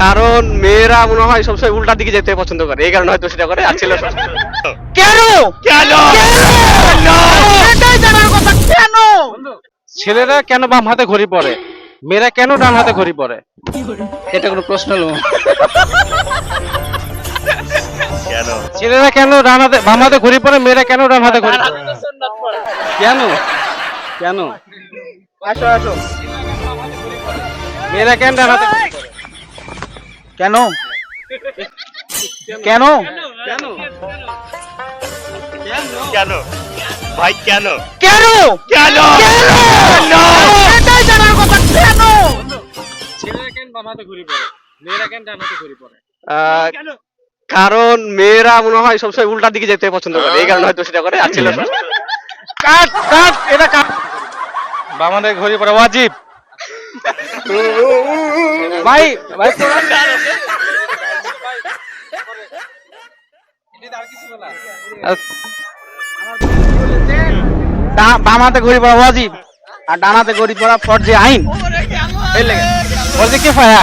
কারণ মেয়েরা মনে হয় সবসময় উল্টা দিকে যেতে পছন্দ করে, এই কারণে হয়তো সেটা করে। আর ছেলে কেন কেন এটাই জানার কথা, কেন? ছেলেরা কেন বাম হাতে ঘড়ি পরে, মেয়েরা কেন ডান হাতে ঘড়ি পরে? এটা কোনো প্রশ্ন হলো? কেন ছেলেরা কেন বাম হাতে ঘড়ি পরে, মেয়েরা কেন ডান হাতে ঘড়ি পরে? কেন কেন আসো আসো। মেয়েরা কেন ডান হাতে ঘড়ি পরে? কেন কেন কেন কেন ভাই কেন কেন কেন এটাই জানার কথা, কেন? ছেলেরা কেন বাম হাতে ঘড়ি পরে, মেয়েরা কেন ডান হাতে ঘড়ি পরে? কারণ মেয়েরা মনে হয় সবসময় উল্টা দিকে যেতে পছন্দ করে, এই কারণে হয়তো সেটা করে। আর ছেলে কাট কাট এটা কাট। বাম হাতে ঘড়ি পরা ওয়াজিব। ভাই ভাই বাম হাতে ঘড়ি পরা ওয়াজিব আর ডান হাতে ঘড়ি পরা ফরজে আইন। ফরজে কিফায়া।